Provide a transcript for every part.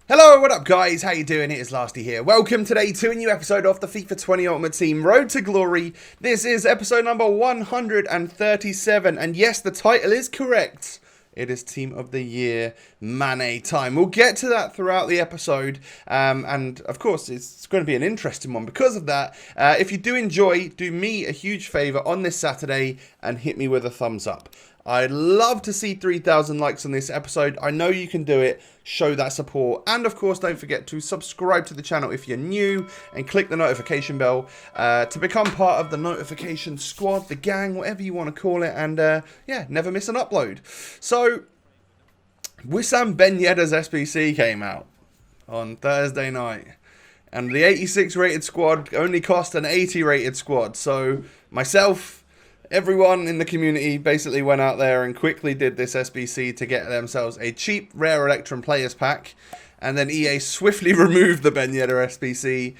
Hello, what up guys? How you doing? It is Lasty here. Welcome today to a new episode of the FIFA 20 Ultimate Team Road to Glory. This is episode number 137, and yes, the title is correct. It is Team of the Year Mane time. We'll get to that throughout the episode, and of course it's going to be an interesting one because of that. If you do enjoy, do me a huge favour on this Saturday and hit me with a thumbs up. I'd love to see 3,000 likes on this episode. I know you can do it. Show that support. And of course, don't forget to subscribe to the channel if you're new and click the notification bell to become part of the notification squad, the gang, whatever you want to call it. And yeah, never miss an upload. So, Wissam Ben Yedder's SBC came out on Thursday night. And the 86 rated squad only cost an 80 rated squad. So, myself, everyone in the community basically went out there and quickly did this SBC to get themselves a cheap Rare Electrum Players Pack. And then EA swiftly removed the Ben Yedder SBC.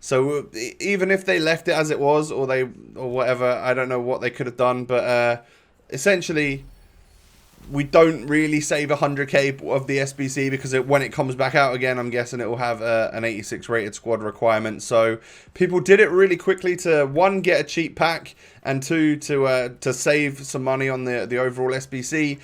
So even if they left it as it was or whatever, I don't know what they could have done. But essentially, we don't really save 100k of the SBC because when it comes back out again, I'm guessing it will have an 86 rated squad requirement. So people did it really quickly to, one, get a cheap pack, and two, to save some money on the overall SBC.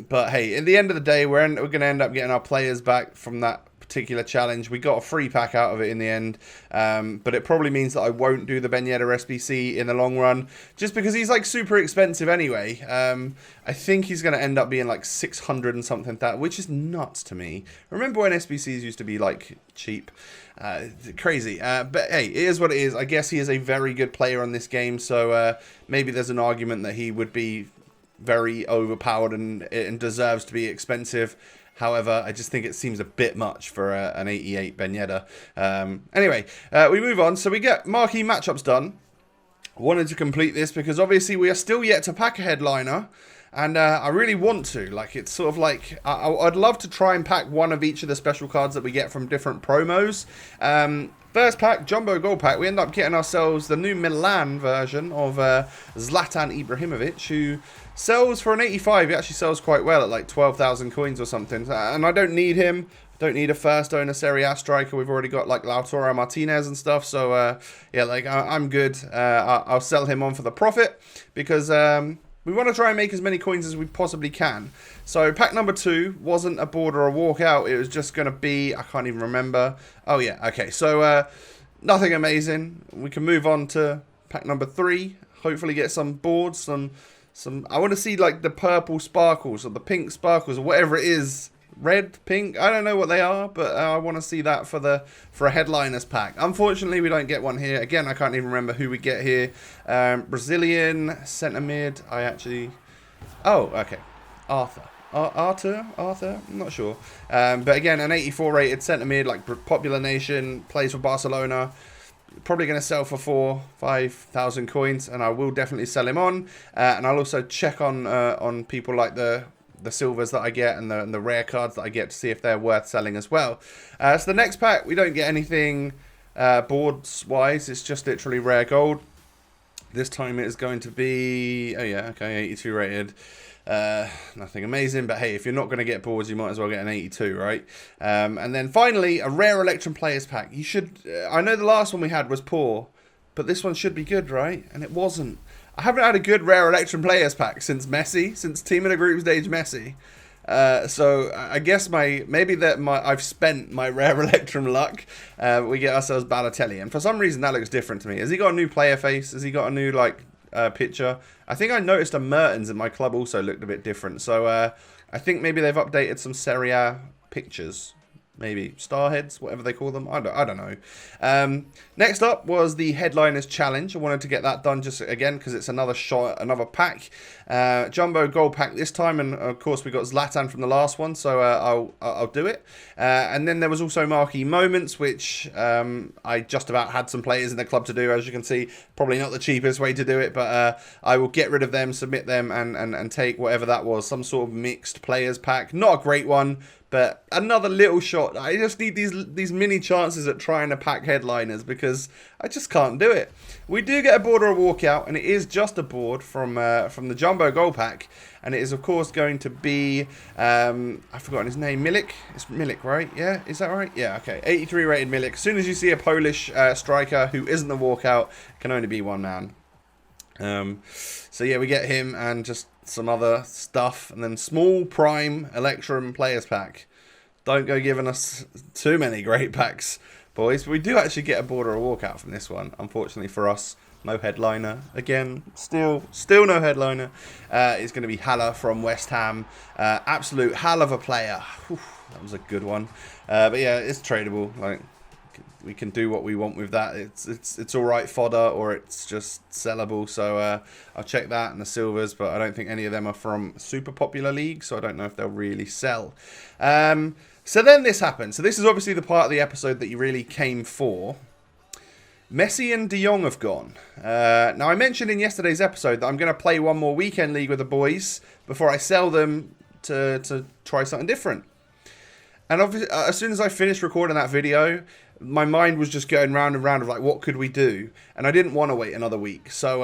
But hey, at the end of the day, we're going to end up getting our players back from that particular challenge. We got a free pack out of it in the end, but it probably means that I won't do the Ben Yedder SBC in the long run, just because he's like super expensive anyway. I think he's going to end up being like 600 and something, which is nuts to me. Remember when SBCs used to be like cheap? Crazy. But hey, it is what it is. I guess he is a very good player on this game, so maybe there's an argument that he would be very overpowered and deserves to be expensive. However, I just think it seems a bit much for an 88 Ben Yedder. Anyway, we move on. So we get Marquee Matchups done. I wanted to complete this because obviously we are still yet to pack a headliner. And I really want to. Like, it's sort of like, I'd love to try and pack one of each of the special cards that we get from different promos. First pack, Jumbo Gold Pack, we end up getting ourselves the new Milan version of Zlatan Ibrahimovic, who sells for an 85. He actually sells quite well at like 12,000 coins or something. And I don't need him. Don't need a first owner Serie A striker. We've already got like Lautaro Martinez and stuff. So yeah, like I'm good. I'll sell him on for the profit because we want to try and make as many coins as we possibly can. So pack number 2 wasn't a board or a walkout. It was just going to be, I can't even remember. Oh yeah, okay. So nothing amazing. We can move on to pack number 3. Hopefully get some boards, some. I want to see like the purple sparkles or the pink sparkles or whatever it is. Red, pink, I don't know what they are, but I want to see that for a headliners pack. Unfortunately, we don't get one here. Again, I can't even remember who we get here. Brazilian centre mid. Oh, okay. Arthur. I'm not sure. But again, an 84 rated centre mid, like popular nation, plays for Barcelona. Probably going to sell for 5,000 coins, and I will definitely sell him on. And I'll also check on people like the silvers that I get and the rare cards that I get to see if they're worth selling as well. So the next pack, we don't get anything boards wise. It's just literally rare gold. This time it is going to be, oh yeah, okay, 82 rated. Nothing amazing, but hey, if you're not going to get boards, you might as well get an 82, right? And then finally, a rare Electrum Players Pack. You should, I know the last one we had was poor, but this one should be good, right? And it wasn't. I haven't had a good Rare Electrum Players Pack since Team in a Group Stage Messi. So I guess I've spent my Rare Electrum luck. We get ourselves Balotelli, and for some reason that looks different to me. Has he got a new player face? Has he got a new picture? I think I noticed a Mertens in my club also looked a bit different. So I think maybe they've updated some Serie A pictures. Maybe Starheads, whatever they call them. I don't know. Next up was the Headliners Challenge. I wanted to get that done just again because it's another another pack. Jumbo Gold Pack this time, and of course we got Zlatan from the last one, so I'll do it. And then there was also Marquee Moments, which I just about had some players in the club to do, as you can see. Probably not the cheapest way to do it, but I will get rid of them, submit them, and take whatever that was, some sort of mixed players pack. Not a great one, But another little shot. I just need these mini chances at trying to pack headliners because I just can't do it. We do get a board or a walkout, and it is just a board from the Jumbo Gold Pack. And it is, of course, going to be, I've forgotten his name, Milik? It's Milik, right? Yeah, is that right? Yeah, okay. 83 rated Milik. As soon as you see a Polish striker who isn't a walkout, can only be one man. So yeah, we get him and just some other stuff. And then small prime Electrum players pack. Don't go giving us too many great packs, boys. But we do actually get a board or a walkout from this one, unfortunately for us. No headliner. Again, still no headliner. It's going to be Haller from West Ham. Absolute hell of a player. Whew, that was a good one. But yeah, it's tradable. Like, we can do what we want with that. It's all right fodder, or it's just sellable. So I'll check that and the silvers, but I don't think any of them are from super popular leagues, so I don't know if they'll really sell. So then this happened. So this is obviously the part of the episode that you really came for. Messi and Jong have gone. Now, I mentioned in yesterday's episode that I'm going to play one more weekend league with the boys before I sell them to try something different. And obviously, as soon as I finished recording that video, my mind was just going round and round of like, what could we do? And I didn't want to wait another week. So,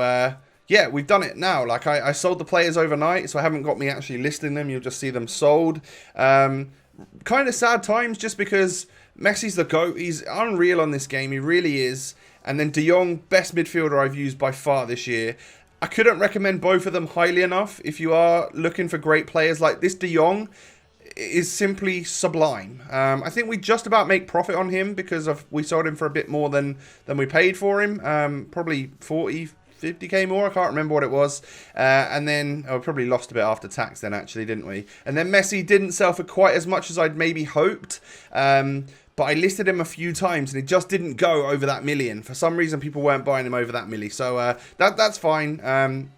yeah, we've done it now. Like, I sold the players overnight, so I haven't got me actually listing them. You'll just see them sold. Kind of sad times just because Messi's the GOAT. He's unreal on this game. He really is. And then De Jong, best midfielder I've used by far this year. I couldn't recommend both of them highly enough. If you are looking for great players like this, De Jong is simply sublime. I think we just about make profit on him because we sold him for a bit more than we paid for him. Probably 40, 50k more. I can't remember what it was. And then we probably lost a bit after tax then, actually, didn't we? And then Messi didn't sell for quite as much as I'd maybe hoped. But I listed him a few times and it just didn't go over that million. For some reason, people weren't buying him over that milli. So that's fine.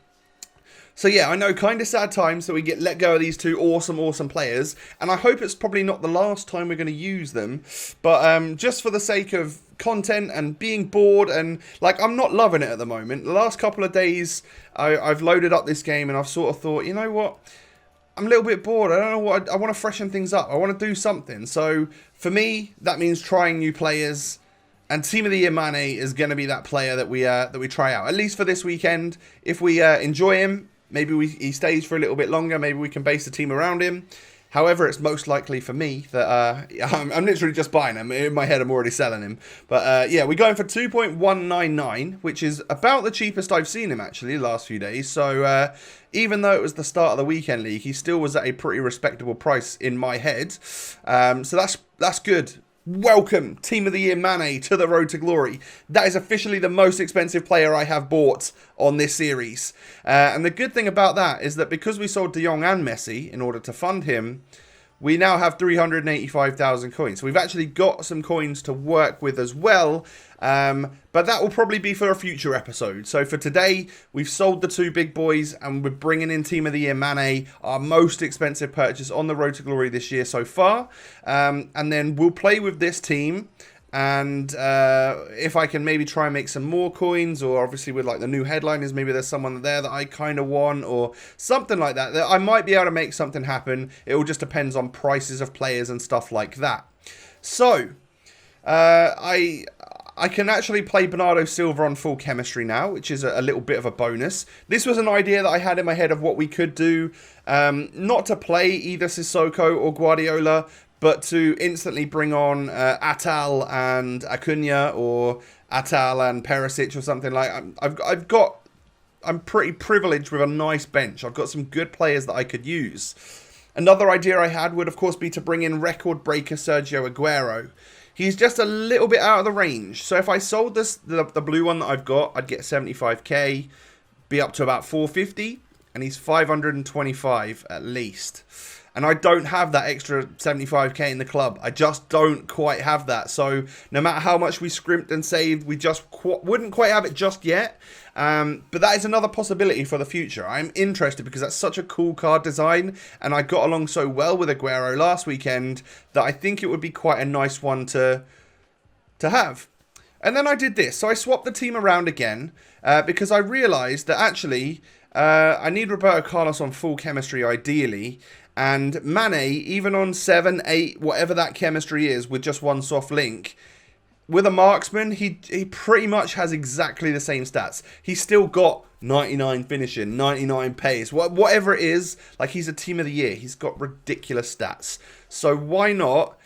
So yeah, I know, kind of sad times that we get let go of these two awesome players. And I hope it's probably not the last time we're going to use them. But just for the sake of content and being bored and, like, I'm not loving it at the moment. The last couple of days, I've loaded up this game and I've sort of thought, you know what? I'm a little bit bored. I don't know what I want to freshen things up. I want to do something. So for me, that means trying new players. And Team of the Year Mane is going to be that player that we try out, at least for this weekend. If we enjoy him, maybe he stays for a little bit longer. Maybe we can base the team around him. However, it's most likely for me that I'm literally just buying him. In my head, I'm already selling him. But yeah, we're going for 2.199, which is about the cheapest I've seen him, actually, the last few days. So even though it was the start of the weekend league, he still was at a pretty respectable price in my head. So that's good. Welcome, Team of the Year Mane, to the road to glory. That is officially the most expensive player I have bought on this series. And the good thing about that is that because we sold De Jong and Messi in order to fund him, we now have 385,000 coins. So we've actually got some coins to work with as well. But that will probably be for a future episode. So for today, we've sold the two big boys and we're bringing in Team of the Year Mane, our most expensive purchase on the road to glory this year so far. And then we'll play with this team. And if I can maybe try and make some more coins, or obviously with like the new headliners, maybe there's someone there that I kind of want, or something like that, I might be able to make something happen. It all just depends on prices of players and stuff like that. So I can actually play Bernardo Silva on full chemistry now, which is a little bit of a bonus. This was an idea that I had in my head of what we could do, not to play either Sissoko or Guardiola, but to instantly bring on Atal and Acuna, or Atal and Perisic, or something like. I'm pretty privileged with a nice bench. I've got some good players that I could use. Another idea I had would, of course, be to bring in record breaker Sergio Aguero. He's just a little bit out of the range. So if I sold the blue one that I've got, I'd get 75k, be up to about 450, and he's 525 at least. And I don't have that extra 75k in the club. I just don't quite have that. So no matter how much we scrimped and saved, we just wouldn't quite have it just yet. But that is another possibility for the future. I'm interested because that's such a cool card design. And I got along so well with Aguero last weekend that I think it would be quite a nice one to have. And then I did this. So I swapped the team around again because I realised that actually I need Roberto Carlos on full chemistry ideally. And Mane, even on 7, 8, whatever that chemistry is, with just one soft link, with a marksman, he pretty much has exactly the same stats. He's still got 99 finishing, 99 pace, whatever it is. Like, he's a team of the year. He's got ridiculous stats. So why not,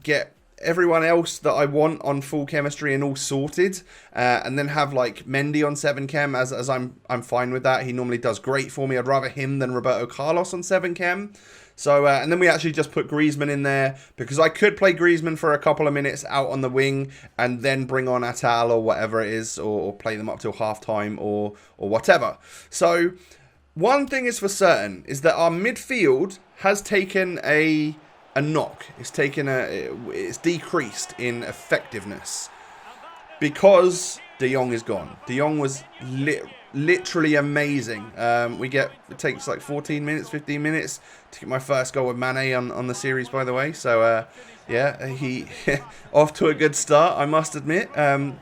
get everyone else that I want on full chemistry and all sorted, and then have like Mendy on 7 chem, as I'm fine with that. He normally does great for me. I'd rather him than Roberto Carlos on 7 chem. So, and then we actually just put Griezmann in there, because I could play Griezmann for a couple of minutes out on the wing and then bring on Atal or whatever it is, or play them up till half-time or whatever. So, one thing is for certain, is that our midfield has taken a knock. It's decreased in effectiveness because De Jong is gone. De Jong was literally amazing. It takes like 14 minutes, 15 minutes to get my first goal with Mane on the series, by the way. So, yeah, he off to a good start, I must admit. But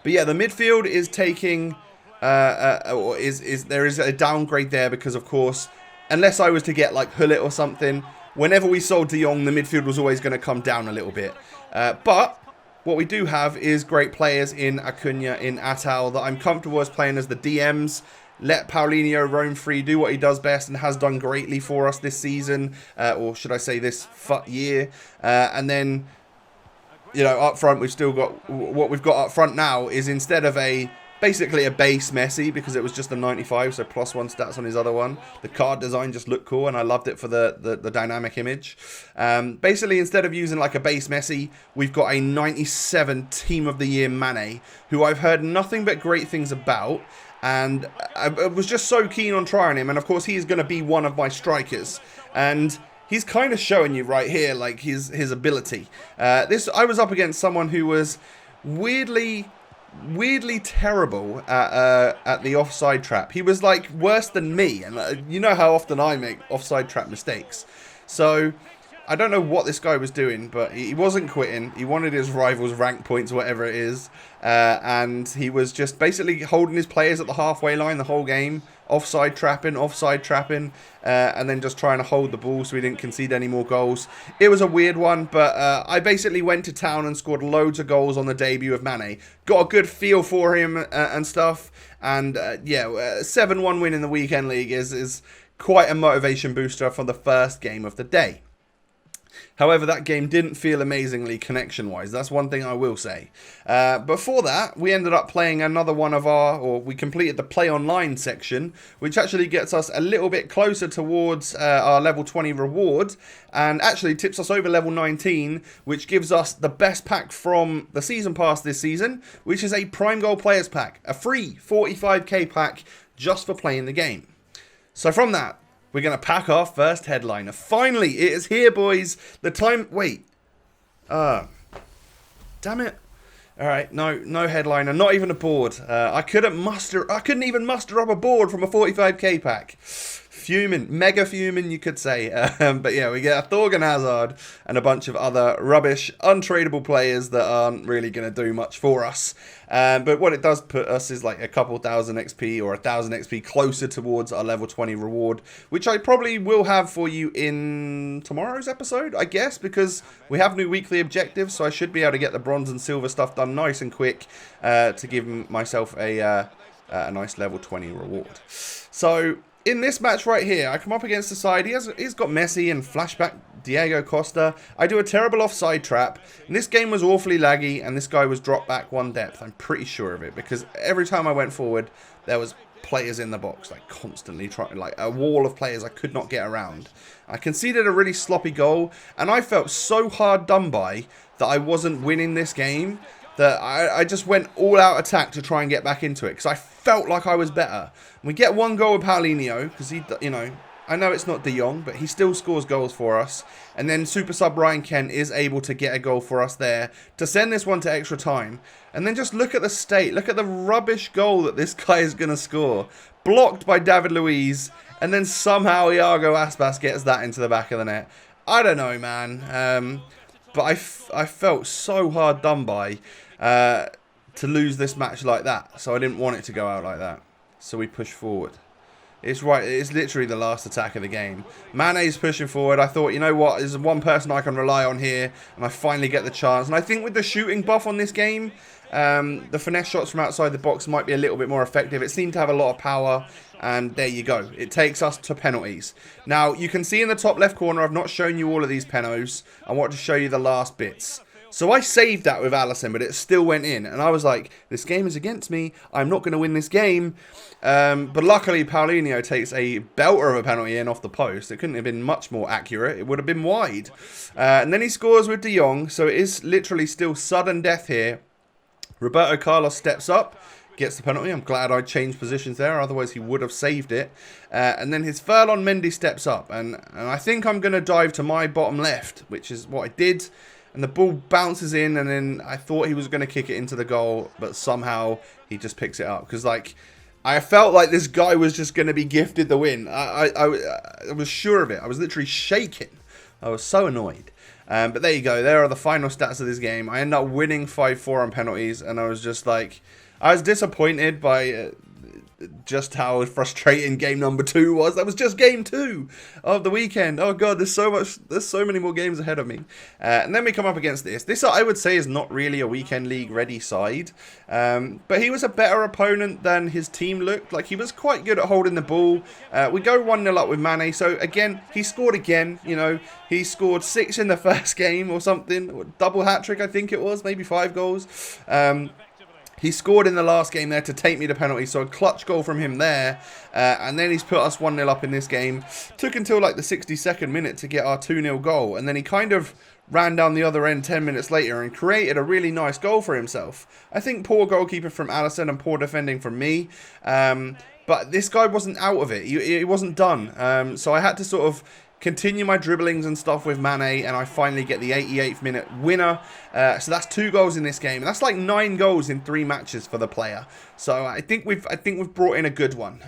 yeah, the midfield is taking, there is a downgrade there because, of course, unless I was to get like Hullet or something, whenever we sold De Jong, the midfield was always going to come down a little bit. But what we do have is great players in Acuna, in Atal, that I'm comfortable as playing as the DMs. Let Paulinho roam free, do what he does best, and has done greatly for us this season, or should I say this year. And then, up front, we've still got, what we've got up front now is, instead of basically a base Messi, because it was just a 95, so +1 stats on his other one. The card design just looked cool, and I loved it for the dynamic image. Basically, instead of using like a base Messi, we've got a 97 Team of the Year Mane, who I've heard nothing but great things about, and I was just so keen on trying him. And of course, he's going to be one of my strikers, and he's kind of showing you right here, like, his ability. I was up against someone who was weirdly terrible at the offside trap. He was like worse than me, and you know how often I make offside trap mistakes. So I don't know what this guy was doing, but he wasn't quitting. He wanted his rivals' rank points, whatever it is, and he was just basically holding his players at the halfway line the whole game, offside trapping, and then just trying to hold the ball so we didn't concede any more goals. It was a weird one, but I basically went to town and scored loads of goals on the debut of Mane. Got a good feel for him and stuff, and 7-1 win in the weekend league is quite a motivation booster for the first game of the day. However, that game didn't feel amazingly connection-wise. That's one thing I will say. Before that, we ended up playing another one of we completed the play online section, which actually gets us a little bit closer towards our level 20 reward, and actually tips us over level 19, which gives us the best pack from the season pass this season, which is a Prime Goal Players Pack, a free 45k pack just for playing the game. So from that, we're going to pack our first headliner. Finally, it is here, boys. The time... Wait. Damn it. All right, no headliner. Not even a board. I couldn't even muster up a board from a 45k pack. Fuming. Mega fuming, you could say. But yeah, we get a Thorgan Hazard and a bunch of other rubbish, untradeable players that aren't really going to do much for us. But what it does put us is like a couple thousand XP or 1,000 XP closer towards our level 20 reward, which I probably will have for you in tomorrow's episode, I guess, because we have new weekly objectives, so I should be able to get the bronze and silver stuff done nice and quick to give myself a nice level 20 reward. So in this match right here, I come up against the side. He's got Messi and flashback Diego Costa. I do a terrible offside trap. And this game was awfully laggy, and this guy was dropped back 1 depth. I'm pretty sure of it, because every time I went forward, there was players in the box, like constantly trying, like a wall of players I could not get around. I conceded a really sloppy goal, and I felt so hard done by that I wasn't winning this game, that I just went all out attack to try and get back into it, because I felt like I was better. And we get 1 goal with Paulinho, because he, I know it's not De Jong, but he still scores goals for us. And then Super Sub Ryan Kent is able to get a goal for us there to send this one to extra time. And then just look at the state. Look at the rubbish goal that this guy is going to score. Blocked by David Luiz. And then somehow Iago Aspas gets that into the back of the net. I don't know, man. But I felt so hard done by to lose this match like that. So I didn't want it to go out like that. So we push forward. It's right. It's literally the last attack of the game. Mane's pushing forward. I thought, you know what? There's one person I can rely on here, and I finally get the chance. And I think with the shooting buff on this game, the finesse shots from outside the box might be a little bit more effective. It seemed to have a lot of power, and there you go. It takes us to penalties. Now, you can see in the top left corner, I've not shown you all of these penos. I want to show you the last bits. So I saved that with Alisson, but it still went in. And I was like, this game is against me. I'm not going to win this game. But luckily, Paulinho takes a belter of a penalty in off the post. It couldn't have been much more accurate. It would have been wide. And then he scores with De Jong. So it is literally still sudden death here. Roberto Carlos steps up, gets the penalty. I'm glad I changed positions there. Otherwise, he would have saved it. And then his Ferland Mendy steps up. And I think I'm going to dive to my bottom left, which is what I did. And the ball bounces in, and then I thought he was going to kick it into the goal, but somehow he just picks it up. Because, like, I felt like this guy was just going to be gifted the win. I was sure of it. I was literally shaking. I was so annoyed. But there you go. There are the final stats of this game. I ended up winning 5-4 on penalties, and I was just like, I was disappointed by just how frustrating game number 2 was. That was just game 2 of the weekend. Oh god, there's so many more games ahead of me. And then we come up against this. This, I would say, is not really a weekend league ready side. But he was a better opponent than his team looked. Like, he was quite good at holding the ball. We go 1-0 up with Mane. So again, he scored again. You know, he scored 6 in the first game or something. Double hat-trick, I think it was. Maybe 5 goals. He scored in the last game there to take me to penalty, so a clutch goal from him there. And then he's put us 1-0 up in this game. Took until like the 62nd minute to get our 2-0 goal. And then he kind of ran down the other end 10 minutes later and created a really nice goal for himself. I think poor goalkeeper from Alisson and poor defending from me. But this guy wasn't out of it. He wasn't done. So I had to sort of continue my dribblings and stuff with Mane, and I finally get the 88th minute winner. So that's 2 goals in this game, and that's like 9 goals in 3 matches for the player. So I think we've brought in a good one,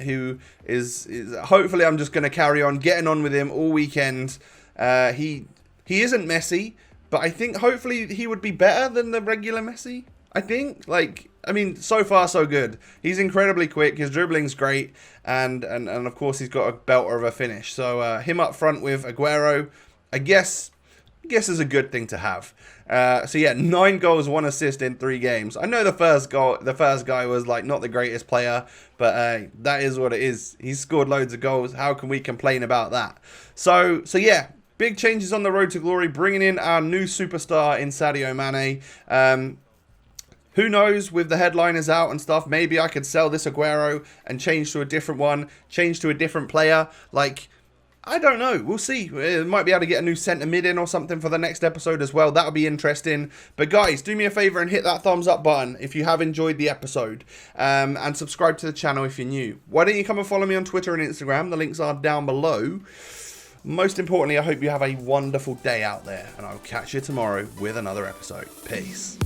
who is hopefully I'm just going to carry on getting on with him all weekend. He isn't Messi, but I think hopefully he would be better than the regular Messi. I think, like, I mean, so far so good. He's incredibly quick. His dribbling's great, and of course he's got a belter of a finish. So him up front with Aguero, I guess is a good thing to have. So yeah, 9 goals, 1 assist in 3 games. I know the first guy was like not the greatest player, but that is what it is. He's scored loads of goals. How can we complain about that? So yeah. Big changes on the road to glory, bringing in our new superstar in Sadio Mane. Who knows, with the headliners out and stuff, maybe I could sell this Aguero and change to a different one, change to a different player. Like, I don't know. We'll see. Might be able to get a new centre mid in or something for the next episode as well. That'll be interesting. But guys, do me a favour and hit that thumbs up button if you have enjoyed the episode. And subscribe to the channel if you're new. Why don't you come and follow me on Twitter and Instagram? The links are down below. Most importantly, I hope you have a wonderful day out there. And I'll catch you tomorrow with another episode. Peace.